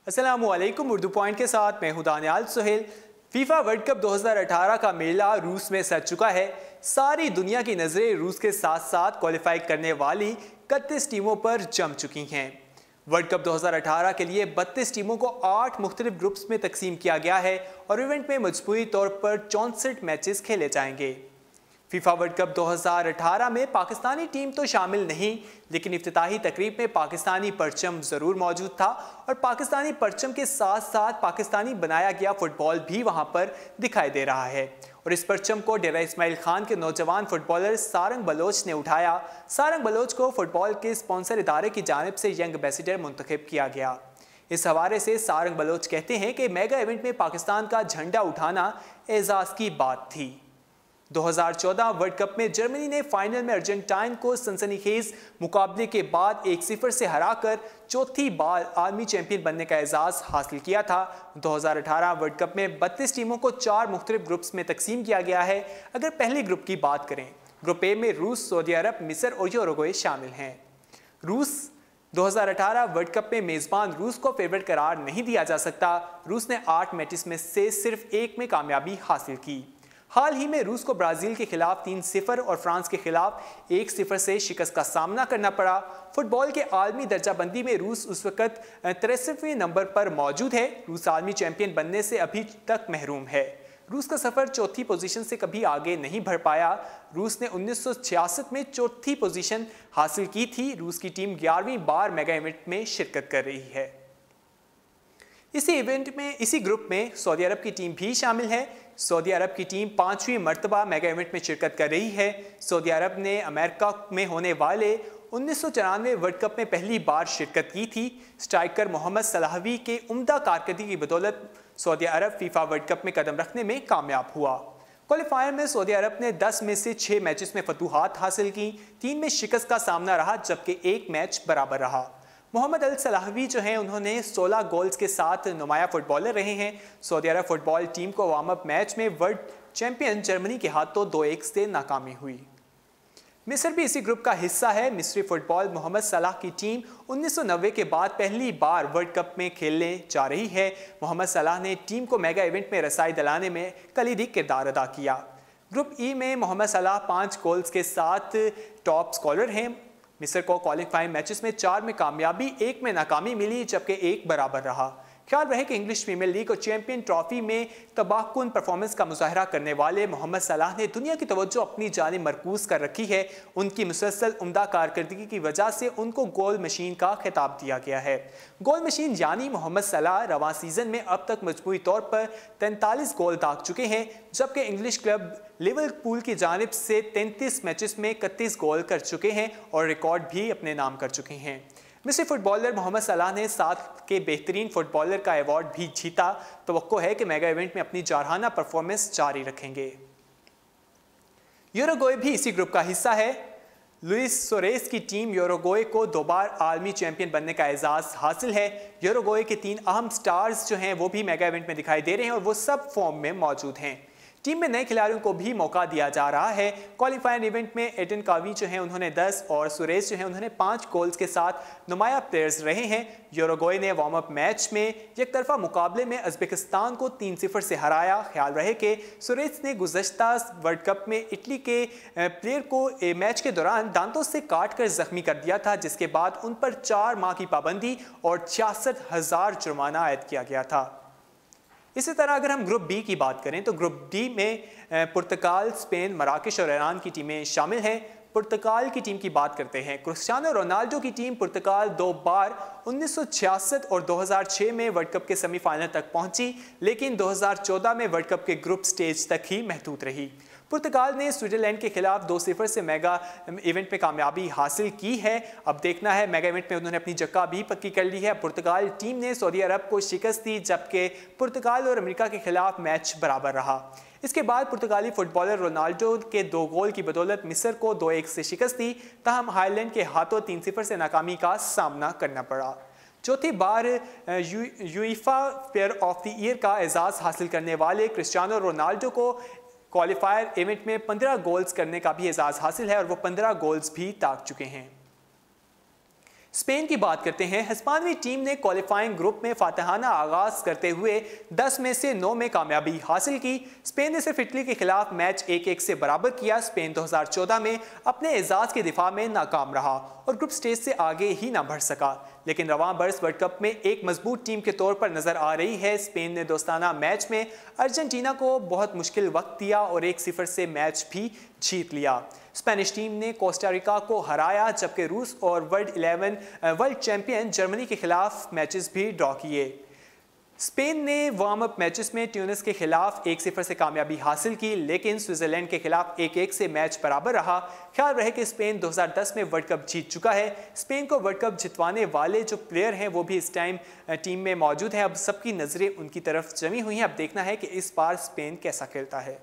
अस्सलामुअलैकुम। उर्दू पॉइंट के साथ मैं हूं Daniyal Suhail. FIFA world cup 2018 का मेला रूस में सज चुका है। सारी दुनिया की नज़रें रूस के साथ साथ क्वालिफाई करने वाली 31 टीमों पर जम चुकी हैं। वर्ल्ड कप 2018 के लिए 32 टीमों को 8 मुख्तलिफ ग्रुप्स में तकसीम किया गया है और इवेंट में मजबूरी तौर पर 64 मैचेस खेले जाएंगे। फीफा वर्ल्ड कप 2018 में पाकिस्तानी टीम तो शामिल नहीं, लेकिन इफ्तिताही तकरीब में पाकिस्तानी परचम ज़रूर मौजूद था और पाकिस्तानी परचम के साथ साथ पाकिस्तानी बनाया गया फुटबॉल भी वहां पर दिखाई दे रहा है। और इस परचम को डेरा इस्माइल खान के नौजवान फुटबॉलर सारंग बलोच ने उठाया। सारंग बलोच को फुटबॉल के स्पॉन्सर इदारे की जानिब से यंग एम्बेसडर मुंतखब किया गया। इस हवाले से सारंग बलोच कहते हैं कि मेगा इवेंट में पाकिस्तान का झंडा उठाना एजाज़ की बात थी। 2014 वर्ल्ड कप में जर्मनी ने फाइनल में अर्जेंटाइन को सनसनीखेज मुकाबले के बाद 1-0 से हराकर चौथी बार आलमी चैंपियन बनने का एजाज़ हासिल किया था। 2018 वर्ल्ड कप में 32 टीमों को 4 मुख्तलिफ ग्रुप्स में तकसीम किया गया है। अगर पहले ग्रुप की बात करें, ग्रुप ए में रूस, सऊदी अरब, मिस्र और यूरुग्वे शामिल हैं। रूस 2018 वर्ल्ड कप में मेज़बान रूस को फेवरेट करार नहीं दिया जा सकता। रूस ने 8 मैचेस में से सिर्फ 1 में कामयाबी हासिल की। हाल ही में रूस को ब्राज़ील के खिलाफ 3-0 और फ्रांस के खिलाफ 1-0 से शिकस्त का सामना करना पड़ा। फुटबॉल के आलमी दर्जाबंदी में रूस उस वक्त 63वें नंबर पर मौजूद है। रूस आलमी चैंपियन बनने से अभी तक महरूम है। रूस का सफ़र चौथी पोजीशन से कभी आगे नहीं बढ़ पाया। रूस ने 1966 में चौथी पोजीशन हासिल की थी। रूस की टीम 11वीं बार मेगा इवेंट में शिरकत कर रही है। इसी ग्रुप में सऊदी अरब की टीम भी शामिल है। सऊदी अरब की टीम 5वीं मरतबा मेगा इवेंट में शिरकत कर रही है। सऊदी अरब ने अमेरिका में होने वाले 1994 वर्ल्ड कप में पहली बार शिरकत की थी। स्ट्राइकर मोहम्मद सलाहवी के उम्दा कारकर्दगी की बदौलत सऊदी अरब फीफा वर्ल्ड कप में कदम रखने में कामयाब हुआ। क्वालिफायर में सऊदी अरब ने 10 में से 6 मैचेस में फतूहात हासिल की। 3 में शिकस्त का सामना रहा, जबकि 1 मैच बराबर रहा। मोहम्मद अल सलाहवी जो हैं, उन्होंने 16 गोल्स के साथ नुमाया फुटबॉलर रहे हैं। सऊदी अरब फुटबॉल टीम को वार्म अप मैच में वर्ल्ड चैंपियन जर्मनी के हाथों 2-1 से नाकामी हुई। मिस्र भी इसी ग्रुप का हिस्सा है। मिस्री फुटबॉल मोहम्मद सलाह की टीम 1990 के बाद पहली बार वर्ल्ड कप में खेलने जा रही है। मोहम्मद सलाह ने टीम को मेगा इवेंट में रसाई दिलाने में कलीदी किरदार अदा किया। ग्रुप ई में मोहम्मद सलाह 5 गोल्स के साथ टॉप स्कॉलर हैं। मिस्र को क्वालिफाइंग मैचेस में 4 में कामयाबी, 1 में नाकामी मिली, जबकि 1 बराबर रहा। ख्याल रहे कि इंग्लिश प्रीमियर लीग और चैंपियन ट्रॉफी में तबाहकुन परफॉर्मेंस का मुजाहरा करने वाले मोहम्मद सलाह ने दुनिया की तवज्जो अपनी जानिब मरकूज कर रखी है। उनकी मुसलसल उम्दा कारकर्दगी की वजह से उनको गोल मशीन का खिताब दिया गया है। गोल मशीन यानी मोहम्मद सलाह रवां सीजन में अब तक मजमूई तौर पर 43 गोल दाग चुके हैं, जबकि इंग्लिश क्लब लिवरपूल की जानिब से 33 मैचेस में 31 गोल कर चुके हैं और रिकॉर्ड भी अपने नाम कर चुके हैं। मिस्री फुटबॉलर मोहम्मद सलाह ने 7 के बेहतरीन फुटबॉलर का अवार्ड भी जीता। तवक्को है कि मेगा इवेंट में अपनी जारहाना परफॉर्मेंस जारी रखेंगे। यूरुग्वे भी इसी ग्रुप का हिस्सा है। लुइस सुआरेज की टीम यूरुग्वे को 2 बार आलमी चैंपियन बनने का एजाज़ हासिल है। यूरुग्वे के 3 अहम स्टार्स जो हैं वो भी मेगा इवेंट में दिखाई दे रहे हैं और वो सब फॉर्म में मौजूद हैं। टीम में नए खिलाड़ियों को भी मौका दिया जा रहा है। क्वालिफायर इवेंट में एडन कावी जो हैं उन्होंने 10 और सुरेश जो हैं उन्होंने 5 गोल्स के साथ नुमाया प्लेयर्स रहे हैं। यूरुग्वे ने वार्म अप मैच में एक तरफा मुकाबले में उज़्बेकिस्तान को 3-0 से हराया। ख्याल रहे कि सुरेश ने गुज़श्ता वर्ल्ड कप में इटली के प्लेयर को मैच के दौरान दांतों से काट कर जख्मी कर दिया था, जिसके बाद उन पर 4 माह की पाबंदी और 66,000 जुर्माना आयद किया गया था। इसी तरह अगर हम ग्रुप बी की बात करें तो ग्रुप डी में पुर्तगाल, स्पेन, मराकेश और ईरान की टीमें शामिल हैं। पुर्तगाल की टीम की बात करते हैं। क्रिस्टियानो रोनाल्डो की टीम पुर्तगाल 2 बार 1966 और 2006 में वर्ल्ड कप के सेमीफाइनल तक पहुंची, लेकिन 2014 में वर्ल्ड कप के ग्रुप स्टेज तक ही महदूद रही। पुर्तगाल ने स्विट्जरलैंड के खिलाफ 2-0 से मेगा इवेंट में कामयाबी हासिल की है। अब देखना है, मेगा इवेंट में उन्होंने अपनी जगह भी पक्की कर ली है। पुर्तगाल टीम ने सऊदी अरब को शिकस्त दी, जबकि पुर्तगाल और अमेरिका के खिलाफ मैच बराबर रहा। इसके बाद पुर्तगाली फुटबॉलर रोनाल्डो के 2 गोल की बदौलत मिस्र को 2-1 से शिकस्त दी, तहम हाईलैंड के हाथों 3-0 से नाकामी का सामना करना पड़ा। चौथी बार यूईफा प्लेयर ऑफ द ईयर का एजाज़ हासिल करने वाले क्रिस्टियानो रोनाल्डो को क्वालिफायर इवेंट में 15 गोल्स करने का भी एजाज़ हासिल है और वो 15 गोल्स भी दाग चुके हैं। स्पेन की बात करते हैं। हिस्पानवी टीम ने क्वालिफाइंग ग्रुप में फातिहाना आगाज करते हुए 10 में से 9 में कामयाबी हासिल की। स्पेन ने सिर्फ इटली के खिलाफ मैच 1-1 से बराबर किया। स्पेन 2014 में अपने एजाज के दिफा में नाकाम रहा और ग्रुप स्टेज से आगे ही ना बढ़ सका, लेकिन रवां बरस वर्ल्ड कप में एक मजबूत टीम के तौर पर नजर आ रही है। स्पेन ने दोस्ताना मैच में अर्जेंटीना को बहुत मुश्किल वक्त दिया और 1-0 से मैच भी जीत लिया। स्पेनिश टीम ने कोस्टारिका को हराया, जबकि रूस और वर्ल्ड चैंपियन जर्मनी के खिलाफ मैचेस भी ड्रॉ किए। स्पेन ने वार्म अप मैचेस में ट्यूनिस के खिलाफ 1-0 से कामयाबी हासिल की, लेकिन स्विट्जरलैंड के खिलाफ 1-1 से मैच बराबर रहा। ख्याल रहे कि स्पेन 2010 में वर्ल्ड कप जीत चुका है। स्पेन को वर्ल्ड कप जितवाने वाले जो प्लेयर हैं वो भी इस टाइम टीम में मौजूद हैं। अब सबकी नज़रें उनकी तरफ जमी हुई हैं। अब देखना है कि इस बार स्पेन कैसा खेलता है।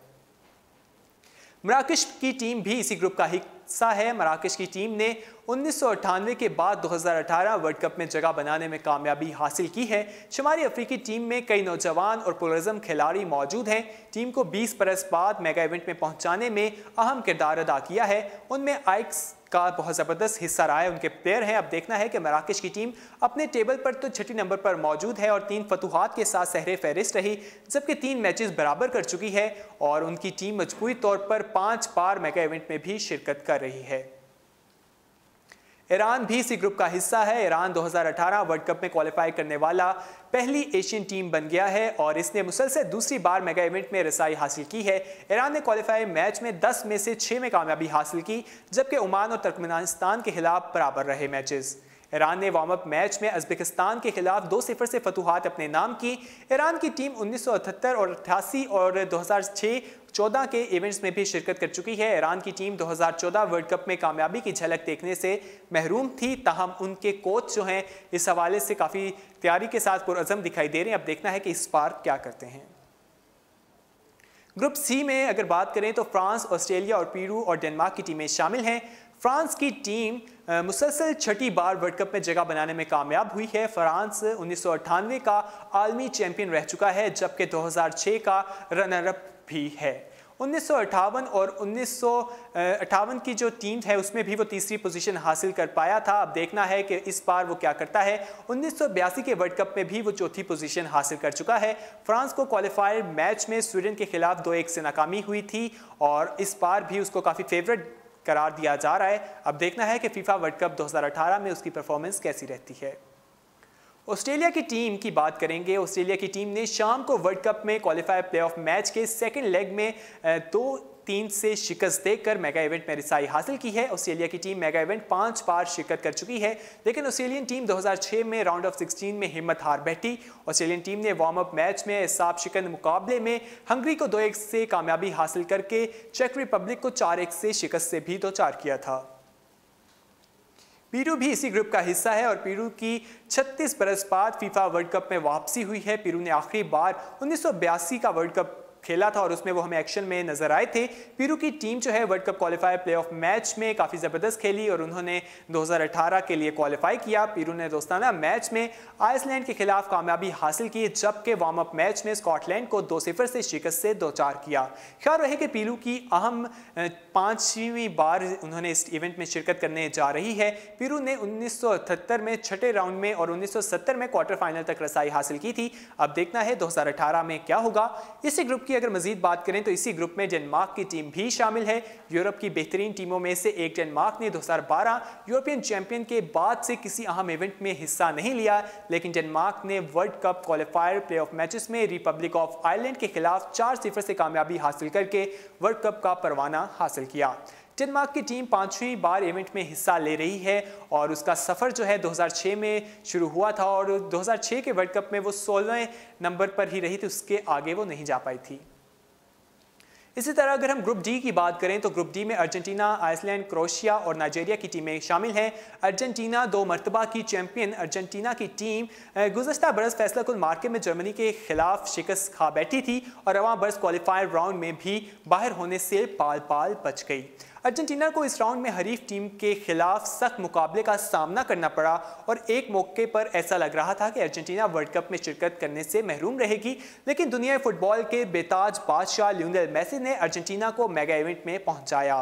मराकश की टीम भी इसी ग्रुप का हिस्सा है। मराकश की टीम ने 1998 के बाद 2018 वर्ल्ड कप में जगह बनाने में कामयाबी हासिल की है। शुमाली अफ्रीकी टीम में कई नौजवान और पुरअज़्म खिलाड़ी मौजूद हैं। टीम को 20 बरस बाद मेगा इवेंट में पहुंचाने में अहम किरदार अदा किया है। उनमें आइक्स का बहुत ज़बरदस्त हिस्सा रहा है, उनके प्लेयर हैं। अब देखना है कि मराकश की टीम अपने टेबल पर तो 6 नंबर पर मौजूद है और 3 फतूहात के साथ सहरे फहरिस्त रही, जबकि 3 मैचेस बराबर कर चुकी है और उनकी टीम मजबूरी तौर पर 5 बार मेगा इवेंट में भी शिरकत कर रही है। ईरान भी इसी ग्रुप का हिस्सा है। ईरान 2018 वर्ल्ड कप में क्वालिफाई करने वाला पहली एशियन टीम बन गया है और इसने मुसलसल दूसरी बार मेगा इवेंट में रसाई हासिल की है। ईरान ने क्वालिफाई मैच में 10 में से 6 में कामयाबी हासिल की, जबकि ओमान और तुर्कमेनिस्तान के खिलाफ बराबर रहे मैचेस। ईरान ने वार्म अप मैच में उज़्बेकिस्तान के खिलाफ 2-0 से फतूहात अपने नाम की। ईरान की टीम 1978 और 88 और 2006-14 के इवेंट्स में भी शिरकत कर चुकी है। ईरान की टीम 2014 वर्ल्ड कप में कामयाबी की झलक देखने से महरूम थी, ताहम उनके कोच जो हैं इस हवाले से काफ़ी तैयारी के साथ पुरअज़्म दिखाई दे रहे हैं। अब देखना है कि इस बार क्या करते हैं। ग्रुप सी में अगर बात करें तो फ्रांस, ऑस्ट्रेलिया और पेरू और डेनमार्क की टीमें शामिल हैं। फ्रांस की टीम मुसलसल 6ठी बार वर्ल्ड कप में जगह बनाने में कामयाब हुई है। फ्रांस 1998 का आलमी चैंपियन रह चुका है, जबकि 2006 का रनर अप भी है। 1958 और 1958 की जो टीम है उसमें भी वो तीसरी पोजीशन हासिल कर पाया था। अब देखना है कि इस बार वो क्या करता है। 1982 के वर्ल्ड कप में भी वो चौथी पोजीशन हासिल कर चुका है। फ्रांस को क्वालिफायर मैच में स्वीडन के खिलाफ 2-1 से नाकामी हुई थी और इस बार भी उसको काफ़ी फेवरेट करार दिया जा रहा है। अब देखना है कि फीफा वर्ल्ड कप 2018 में उसकी परफॉर्मेंस कैसी रहती है। ऑस्ट्रेलिया की टीम की बात करेंगे। ऑस्ट्रेलिया की टीम ने शाम को वर्ल्ड कप में क्वालिफायर प्लेऑफ मैच के सेकंड लेग में 2-3 से शिकस्त देकर मेगा इवेंट में रिसाई हासिल की है। ऑस्ट्रेलिया की टीम मेगा इवेंट 5 बार शिरकत कर चुकी है, लेकिन ऑस्ट्रेलियन टीम 2006 में राउंड ऑफ 16 में हिम्मत हार बैठी। ऑस्ट्रेलियन टीम ने वार्म अप मैच में साफ शिकन मुकाबले में हंगरी को 2-1 से कामयाबी हासिल करके चेक रिपब्लिक को 4-1 से शिकस्त से भी दो चार किया था। पेरू भी इसी ग्रुप का हिस्सा है और पेरू की 36 बरस बाद फीफा वर्ल्ड कप में वापसी हुई है। पेरू ने आखिरी बार 1982 का वर्ल्ड कप खेला था और उसमें वो हमें एक्शन में नजर आए थे। पेरू की टीम जो है world cup qualifier playoff match में काफ़ी ज़बरदस्त खेली और उन्होंने 2018 के लिए क्वालिफाई किया। पेरू ने दोस्ताना मैच में आइसलैंड के खिलाफ कामयाबी हासिल की, जबकि वार्म अप मैच में स्कॉटलैंड को 2-0 से शिकस्त से 2-4 किया। ख्याल रहे कि पेरू की अहम 5वीं बार उन्होंने इस इवेंट में शिरकत करने जा रही है। पेरू ने 1978 में 6ठे राउंड में और 1970 में क्वार्टर फाइनल तक रसाई हासिल की थी। अब देखना है 2018 में क्या होगा। इसी ग्रुप की अगर मजीद बात करें तो इसी ग्रुप में डेनमार्क की टीम भी शामिल है। यूरोप की बेहतरीन टीमों में से एक डेनमार्क ने 2012 यूरोपियन चैंपियन के बाद से किसी अहम इवेंट में हिस्सा नहीं लिया, लेकिन डेनमार्क ने world cup qualifier playoff matches में रिपब्लिक ऑफ आयरलैंड के खिलाफ 4-0 से कामयाबी हासिल करके वर्ल्ड कप का परवाना हासिल किया। डेनमार्क की टीम 5वीं बार इवेंट में हिस्सा ले रही है और उसका सफ़र जो है 2006 में शुरू हुआ था और 2006 के वर्ल्ड कप में वो 16वें नंबर पर ही रही थी, उसके आगे वो नहीं जा पाई थी। इसी तरह अगर हम ग्रुप डी की बात करें तो ग्रुप डी में अर्जेंटीना, आइसलैंड, क्रोएशिया और नाइजीरिया की टीमें शामिल हैं। अर्जेंटीना 2 मरतबा की चैंपियन अर्जेंटीना की टीम गुज़श्ता बरस फैसला कुल मार्के में जर्मनी के खिलाफ शिकस्त खा बैठी थी और रवां बरस क्वालिफायर राउंड में भी बाहर होने से पाल पाल बच गई। अर्जेंटीना को इस राउंड में हरीफ टीम के खिलाफ सख्त मुकाबले का सामना करना पड़ा और एक मौके पर ऐसा लग रहा था कि अर्जेंटीना वर्ल्ड कप में शिरकत करने से महरूम रहेगी, लेकिन दुनिया फुटबॉल के बेताज बादशाह लियोनेल मेसी ने अर्जेंटीना को मेगा इवेंट में पहुंचाया।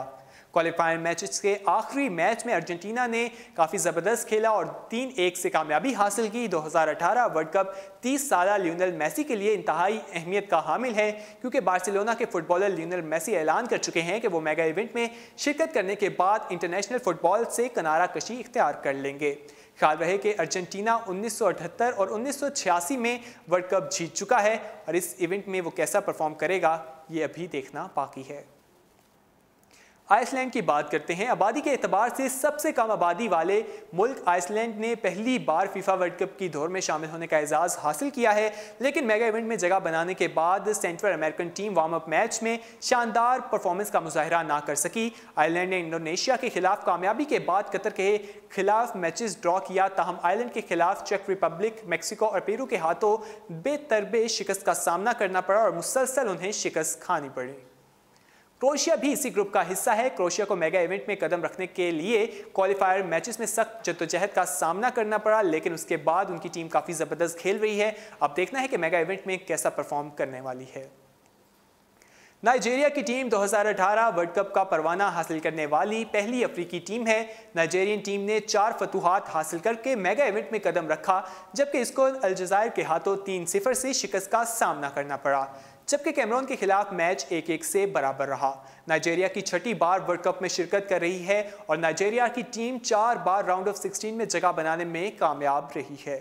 क्वालिफायर मैचेस के आखिरी मैच में अर्जेंटीना ने काफ़ी ज़बरदस्त खेला और 3-1 से कामयाबी हासिल की। 2018 वर्ल्ड कप 30 साला लियोनेल मेसी के लिए इंतहाई अहमियत का हामिल है, क्योंकि बार्सिलोना के फुटबॉलर लियोनेल मेसी ऐलान कर चुके हैं कि वो मेगा इवेंट में शिरकत करने के बाद इंटरनेशनल फुटबॉल से किनारा कशी इख्तियार कर लेंगे। ख्याल रहे कि अर्जेंटीना 1978 और 1986 में वर्ल्ड कप जीत चुका है और इस इवेंट में वो कैसा परफॉर्म करेगा ये अभी देखना बाकी है। आइसलैंड की बात करते हैं। आबादी के एतबार से सबसे कम आबादी वाले मुल्क आइसलैंड ने पहली बार फीफा वर्ल्ड कप की दौड़ में शामिल होने का एजाज़ हासिल किया है, लेकिन मेगा इवेंट में जगह बनाने के बाद central American team warm up match में शानदार परफॉर्मेंस का मुजाहरा ना कर सकी। आयरलैंड ने इंडोनेशिया के खिलाफ कामयाबी के बाद कतर के खिलाफ मैचेस ड्रॉ किया, ताहम आयरलैंड के खिलाफ चेक रिपब्लिक, मेक्सिको और पेरू के हाथों बेतरबे शिकस्त का सामना करना पड़ा और मुसलसल उन्हें शिकस्त खानी पड़ी। क्रोएशिया भी इसी ग्रुप का हिस्सा है। क्रोएशिया को मेगा इवेंट में कदम रखने के लिए क्वालिफायर मैचेस में सख्त जद्दोजहद का सामना करना पड़ा, लेकिन उसके बाद उनकी टीम काफ़ी ज़बरदस्त खेल रही है। अब देखना है कि मेगा इवेंट में कैसा परफॉर्म करने वाली है। नाइजीरिया की टीम 2018 वर्ल्ड कप का परवाना हासिल करने वाली पहली अफ्रीकी टीम है। नाइजीरियन टीम ने 4 फतूहात हासिल करके मेगा इवेंट में कदम रखा, जबकि इसको अलजायर के हाथों 3-0 से शिकस्त का सामना करना पड़ा, जबकि कैमरून के खिलाफ मैच 1-1 से बराबर रहा। नाइजीरिया की छठी बार वर्ल्ड कप में शिरकत कर रही है और नाइजीरिया की टीम 4 बार राउंड ऑफ 16 में जगह बनाने में कामयाब रही है।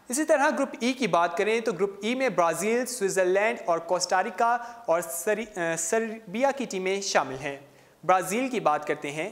इसी तरह ग्रुप ई की बात करें तो ग्रुप ई में ब्राज़ील, स्विट्ज़रलैंड और कोस्टारिका और सर्बिया की टीमें शामिल हैं। ब्राज़ील की बात करते हैं।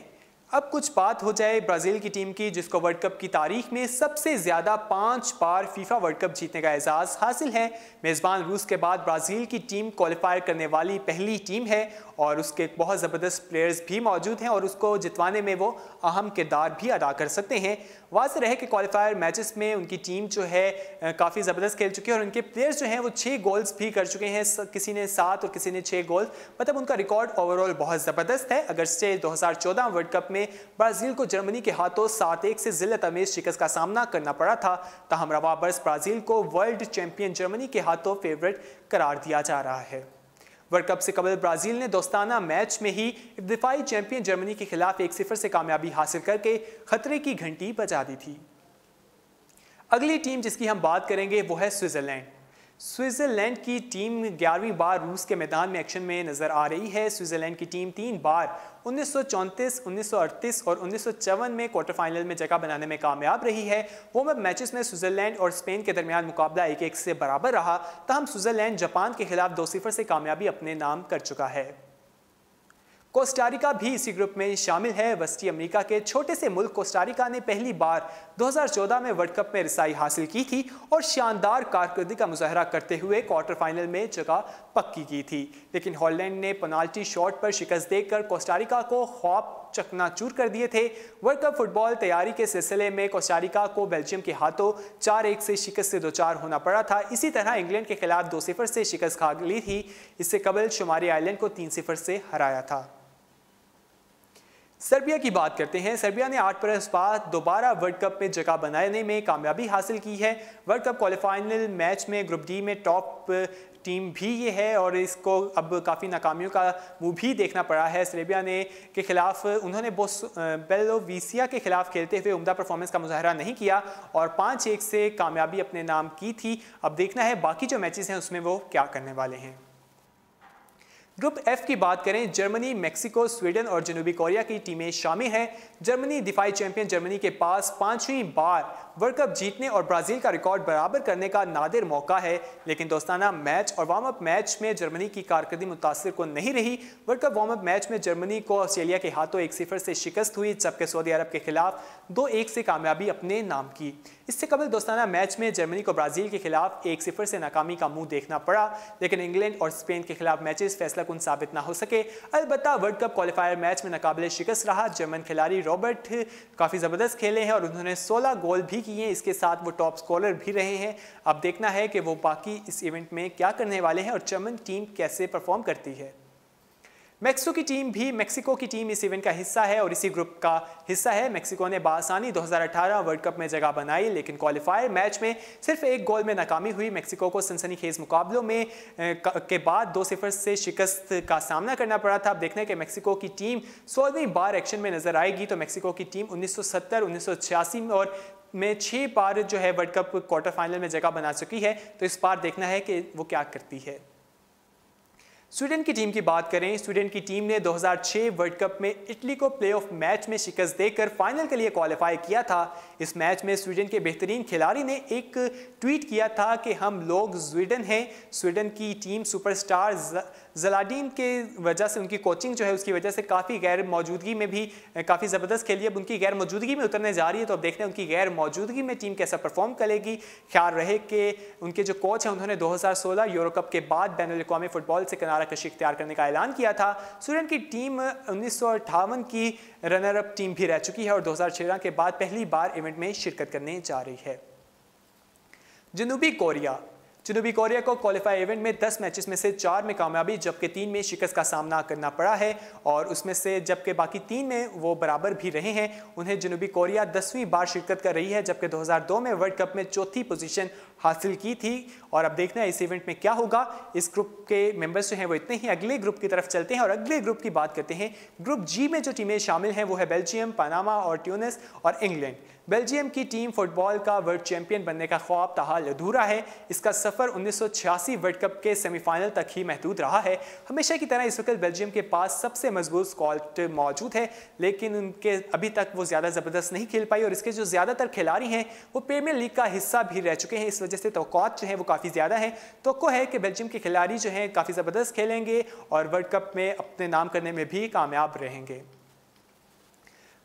अब कुछ बात हो जाए ब्राज़ील की टीम की, जिसको वर्ल्ड कप की तारीख में सबसे ज़्यादा 5 बार फीफा वर्ल्ड कप जीतने का एजाज़ हासिल है। मेज़बान रूस के बाद ब्राज़ील की टीम क्वालिफाई करने वाली पहली टीम है और उसके बहुत ज़बरदस्त प्लेयर्स भी मौजूद हैं और उसको जितवाने में वो अहम किरदार भी अदा कर सकते हैं। वाज़ेह रहे कि क्वालिफायर मैचेस में उनकी टीम जो है काफ़ी ज़बरदस्त खेल चुकी है और उनके प्लेयर्स जो हैं वो 6 गोल्स भी कर चुके हैं। किसी ने 7 और किसी ने 6 गोल, मतलब उनका रिकॉर्ड ओवरऑल बहुत ज़बरदस्त है। अगरचे 2014 वर्ल्ड कप में ब्राज़ील को जर्मनी के हाथों 7-1 से जिल्लत अमेज शिकस्त का सामना करना पड़ा था, ताहम रवा बरस ब्राज़ील को वर्ल्ड चैंपियन जर्मनी के हाथों फेवरेट करार दिया जा रहा है। वर्ल्ड कप से कबल ब्राज़ील ने दोस्ताना मैच में ही दिफाई चैंपियन जर्मनी के खिलाफ 1-0 से कामयाबी हासिल करके खतरे की घंटी बजा दी थी। अगली टीम जिसकी हम बात करेंगे वो है स्विट्ज़रलैंड। स्विट्ज़रलैंड की टीम 11वीं बार रूस के मैदान में एक्शन में नजर आ रही है। स्विट्ज़रलैंड की टीम 3 बार 1934, 1938 और 1954 में क्वार्टर फाइनल में जगह बनाने में कामयाब रही है। वार्म अप मैचेस में स्विट्ज़रलैंड और स्पेन के दरमियान मुकाबला 1-1 से बराबर रहा, तहम स्विट्ज़रलैंड जापान के खिलाफ 2-0 से कामयाबी अपने नाम कर चुका है। कोस्टारिका भी इसी ग्रुप में शामिल है। वस्ती अमेरिका के छोटे से मुल्क कोस्टारिका ने पहली बार 2014 में वर्ल्ड कप में रसाई हासिल की थी और शानदार कारकर्दगी का मुजाहरा करते हुए क्वार्टर फाइनल में जगह पक्की की थी, लेकिन हॉलैंड ने पेनाल्टी शॉट पर शिकस्त देकर कोस्टारिका को ख्वाब चकनाचूर कर दिए थे। वर्ल्ड कप फुटबॉल तैयारी के सिलसिले में कोस्टारिका को बेल्जियम के हाथों 4-1 से शिकस्त से 2-4 होना पड़ा था। इसी तरह इंग्लैंड के खिलाफ 2-0 से शिकस्त खा ली थी। इससे कबल शुमारी आइलैंड को 3-0 से हराया था। सर्बिया की बात करते हैं। सर्बिया ने 8 बरस बाद दोबारा वर्ल्ड कप में जगह बनाने में कामयाबी हासिल की है। वर्ल्ड कप क्वालिफाइनल मैच में ग्रुप डी में टॉप टीम भी ये है और इसको अब काफ़ी नाकामियों का मुंह भी देखना पड़ा है। सर्बिया ने के खिलाफ उन्होंने बेलोवीसिया के खिलाफ खेलते हुए उम्दा परफॉर्मेंस का मुजाहरा नहीं किया और 5-1 से कामयाबी अपने नाम की थी। अब देखना है बाकी जो मैचेस हैं उसमें वो क्या करने वाले हैं। ग्रुप एफ की बात करें, जर्मनी, मेक्सिको, स्वीडन और जनूबी कोरिया की टीमें शामिल हैं। जर्मनी दिफाई चैंपियन जर्मनी के पास 5वीं बार वर्ल्ड कप जीतने और ब्राज़ील का रिकॉर्ड बराबर करने का नादिर मौका है, लेकिन दोस्ताना मैच और वार्म अप मैच में जर्मनी की कारकर्दगी मुतासिर को नहीं रही। World cup warm up match में जर्मनी को ऑस्ट्रेलिया के हाथों 1-0 से शिकस्त हुई, जबकि सऊदी अरब के खिलाफ 2-1 से कामयाबी अपने नाम की। इससे कबल दोस्ताना मैच में जर्मनी को ब्राज़ील के खिलाफ 1-0 से नाकामी का मुंह देखना पड़ा, लेकिन इंग्लैंड और स्पेन के खिलाफ मैचेस फैसला कुन साबित ना हो सके। अलबत्ता वर्ल्ड कप क्वालिफायर मैच में नाकाबिले शिकस्त रहा। जर्मन खिलाड़ी रॉबर्ट काफ़ी ज़बरदस्त खेले हैं और उन्होंने 16 गोल भी किए हैं। इसके साथ वो टॉप स्कोरर भी रहे हैं। अब देखना है कि वो बाकी इस इवेंट में क्या करने वाले हैं और जर्मन टीम कैसे परफॉर्म करती है। मेक्सिको की टीम इस इवेंट का हिस्सा है और इसी ग्रुप का हिस्सा है। मेक्सिको ने बासानी 2018 वर्ल्ड कप में जगह बनाई, लेकिन क्वालिफायर मैच में सिर्फ एक गोल में नाकामी हुई। मेक्सिको को सनसनीखेज मुकाबलों में के बाद 2-0 से शिकस्त का सामना करना पड़ा था। अब देखना है कि मेक्सिको की टीम 16वीं बार एक्शन में नजर आएगी। तो मेक्सिको की टीम 1970, 1986 और में 6 बार जो है वर्ल्ड कप क्वार्टर फाइनल में जगह बना चुकी है। तो इस बार देखना है कि वो क्या करती है। स्वीडन की टीम की बात करें, स्वीडन की टीम ने 2006 वर्ल्ड कप में इटली को प्लेऑफ मैच में शिकस्त देकर फाइनल के लिए क्वालिफाई किया था। इस मैच में स्वीडन के बेहतरीन खिलाड़ी ने एक ट्वीट किया था कि हम लोग स्वीडन हैं। स्वीडन की टीम सुपरस्टार ज़लाडीन के वजह से, उनकी कोचिंग जो है उसकी वजह से काफ़ी गैर मौजूदगी में भी काफ़ी ज़बरदस्त खेली। अब उनकी गैर मौजूदगी में उतरने जा रही है। तो अब देखते हैं उनकी गैर मौजूदगी में टीम कैसा परफॉर्म करेगी। ख्याल रहे कि उनके जो कोच हैं उन्होंने 2016 यूरो कप के बाद बैनुल-अक़वामी फुटबॉल से किनारा कशी इख्तियार करने का ऐलान किया था। स्वीडन की टीम 1958 की रनर अप टीम भी रह चुकी है और 2013 के बाद पहली बार इवेंट में शिरकत करने जा रही है। जनूबी कोरिया को क्वालिफाई इवेंट में 10 मैचेस में से 4 में कामयाबी जबकि 3 में शिकस्त का सामना करना पड़ा है और उसमें से जबकि बाकी 3 में वो बराबर भी रहे हैं। उन्हें जनूबी कोरिया 10वीं बार शिरकत कर रही है जबकि 2002 में वर्ल्ड कप में चौथी पोजीशन हासिल की थी। और अब देखना है इस इवेंट में क्या होगा। इस ग्रुप के मेंबर्स जो हैं वो इतने ही। अगले ग्रुप की तरफ चलते हैं और अगले ग्रुप की बात करते हैं। ग्रुप जी में जो टीमें शामिल हैं वो है बेल्जियम, पनामा और ट्यूनिस और इंग्लैंड। बेल्जियम की टीम फुटबॉल का वर्ल्ड चैंपियन बनने का ख्वाब ताहाल अधूरा है। इसका सफर 1986 वर्ल्ड कप के सेमीफाइनल तक ही महदूद रहा है। हमेशा की तरह इस वक्त बेल्जियम के पास सबसे मजबूत स्क्वाड मौजूद है, लेकिन उनके अभी तक वो ज़्यादा ज़बरदस्त नहीं खेल पाई और इसके जो ज़्यादातर खिलाड़ी हैं वो प्रीमियर लीग का हिस्सा भी रह चुके हैं। इस वजह से तवक्कुआत जो है वो काफ़ी ज़्यादा है। तवक्को है कि बेल्जियम के खिलाड़ी जो हैं काफ़ी ज़बरदस्त खेलेंगे और वर्ल्ड कप में अपने नाम करने में भी कामयाब रहेंगे।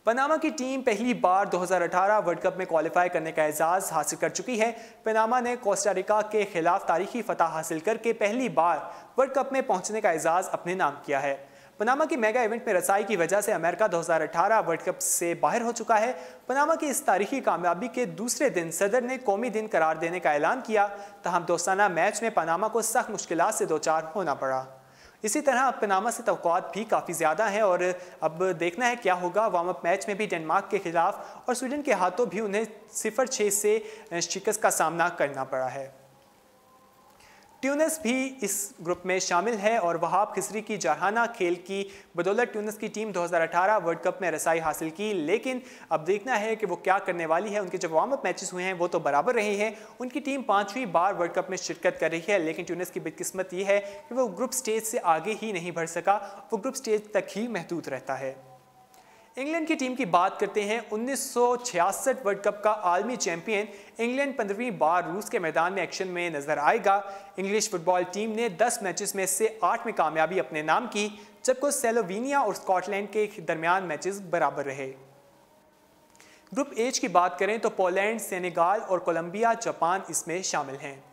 पनामा की टीम पहली बार 2018 वर्ल्ड कप में क्वालिफाई करने का एजाज़ हासिल कर चुकी है। पनामा ने कोस्टा रिका के खिलाफ तारीखी फतह हासिल करके पहली बार वर्ल्ड कप में पहुंचने का एजाज़ अपने नाम किया है। पनामा की मेगा इवेंट में रसाई की वजह से अमेरिका 2018 वर्ल्ड कप से बाहर हो चुका है। पनामा की इस तारीखी कामयाबी के दूसरे दिन सदर ने कौमी दिन करार देने का ऐलान किया। तहम दोस्ताना मैच में पनामा को सख्त मुश्किलात से दो चार होना पड़ा। इसी तरह पनामा से तवक्कुआत भी काफ़ी ज़्यादा हैं और अब देखना है क्या होगा। वार्म अप मैच में भी डेनमार्क के खिलाफ और स्वीडन के हाथों भी उन्हें 0-6 से शिकस्त का सामना करना पड़ा है। ट्यूनिस भी इस ग्रुप में शामिल है और वहाब खिसरी की जारहाना खेल की बदौलत ट्यूनिस की टीम 2018 वर्ल्ड कप में रसाई हासिल की। लेकिन अब देखना है कि वो क्या करने वाली है। उनके जो वार्म अप मैचेस हुए हैं वो तो बराबर रहे हैं। उनकी टीम 5वीं बार वर्ल्ड कप में शिरकत कर रही है, लेकिन ट्यूनिस की बदकिस्मत ये है कि वो ग्रुप स्टेज से आगे ही नहीं बढ़ सका, वो ग्रुप स्टेज तक ही महदूद रहता है। इंग्लैंड की टीम की बात करते हैं। 1966 वर्ल्ड कप का आलमी चैंपियन इंग्लैंड 15वीं बार रूस के मैदान में एक्शन में नजर आएगा। इंग्लिश फुटबॉल टीम ने 10 मैचेस में से 8 में कामयाबी अपने नाम की जबकि स्लोवेनिया और स्कॉटलैंड के दरमियान मैचेस बराबर रहे। ग्रुप एच की बात करें तो पोलैंड, सेनेगाल और कोलंबिया, जापान इसमें शामिल हैं।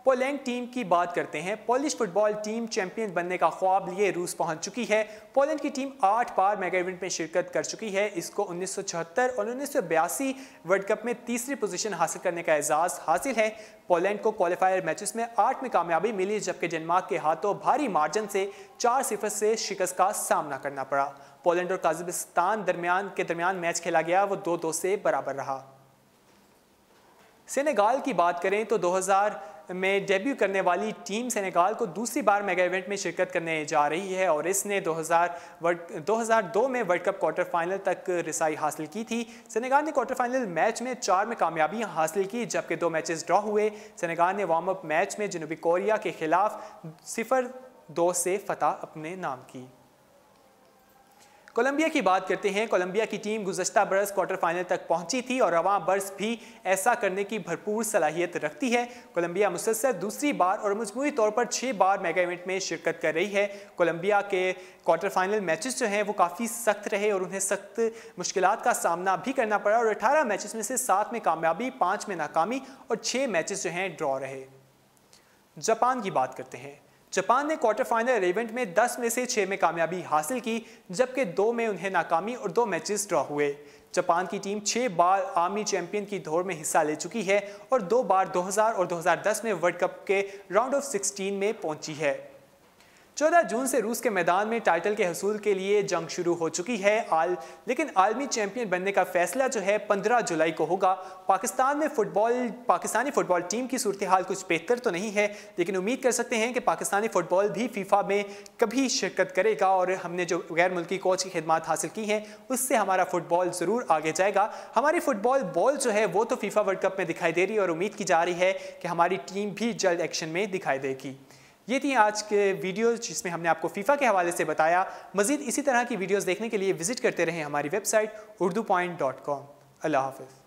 पोलैंड टीम की बात करते हैं। पोलिश फुटबॉल टीम चैंपियन बनने का ख्वाब लिए रूस पहुंच चुकी है। पोलैंड की टीम 8 बार मेगा इवेंट में शिरकत कर चुकी है। इसको 1976 और 1982 वर्ल्ड कप में तीसरी पोजीशन हासिल करने का एजाज़ हासिल है। पोलैंड को क्वालिफायर मैचेस में 8 में कामयाबी मिली जबकि डेनमार्क के हाथों भारी मार्जिन से 4-0 से शिकस्त का सामना करना पड़ा। पोलैंड और कजाकिस्तान दरमियान मैच खेला गया, वो 2-2 से बराबर रहा। सेनेगाल की बात करें तो 2000 में डेब्यू करने वाली टीम सेनेगाल को दूसरी बार मेगा इवेंट में शिरकत करने जा रही है और इसने 2002 में वर्ल्ड कप क्वार्टर फाइनल तक रसाई हासिल की थी। सेनेगाल ने क्वार्टर फाइनल मैच में 4 में कामयाबी हासिल की जबकि 2 मैचेस ड्रॉ हुए। सेनेगाल ने वार्म अप मैच में जनूबी कोरिया के खिलाफ 0-2 से फतह अपने नाम की। कोलंबिया की बात करते हैं। कोलंबिया की टीम गुज़श्ता बरस क्वार्टर फाइनल तक पहुंची थी और रवां बरस भी ऐसा करने की भरपूर सलाहियत रखती है। कोलंबिया मुसलसल दूसरी बार और मजमूई तौर पर 6 बार मेगा इवेंट में शिरकत कर रही है। कोलंबिया के क्वार्टर फाइनल मैचेस जो हैं वो काफ़ी सख्त रहे और उन्हें सख्त मुश्किलात का सामना भी करना पड़ा और 18 मैचेस में से 7 में कामयाबी, 5 में नाकामी और 6 मैचेस जो हैं ड्रॉ रहे। जापान की बात करते हैं। जापान ने क्वार्टर फाइनल इवेंट में 10 में से 6 में कामयाबी हासिल की जबकि 2 में उन्हें नाकामी और 2 मैचेस ड्रॉ हुए। जापान की टीम 6 बार आर्मी चैंपियन की दौड़ में हिस्सा ले चुकी है और 2 बार 2000 और 2010 में वर्ल्ड कप के राउंड ऑफ 16 में पहुंची है। 14 जून से रूस के मैदान में टाइटल के हसूल के लिए जंग शुरू हो चुकी है। लेकिन आलमी चैंपियन बनने का फैसला जो है 15 जुलाई को होगा। पाकिस्तानी फुटबॉल टीम की सूरत हाल कुछ बेहतर तो नहीं है, लेकिन उम्मीद कर सकते हैं कि पाकिस्तानी फुटबॉल भी फीफा में कभी शिरकत करेगा और हमने जो गैर मुल्की कोच की खिदमत हासिल की हैं उससे हमारा फुटबॉल ज़रूर आगे जाएगा। हमारी फुटबॉल बॉल जो है वो तो फीफा वर्ल्ड कप में दिखाई दे रही है और उम्मीद की जा रही है कि हमारी टीम भी जल्द एक्शन में दिखाई देगी। ये थी आज के वीडियो जिसमें हमने आपको फीफा के हवाले से बताया। मज़ीद इसी तरह की वीडियोस देखने के लिए विजिट करते रहें हमारी वेबसाइट urdupoint.com। अल्लाह हाफ़िज़।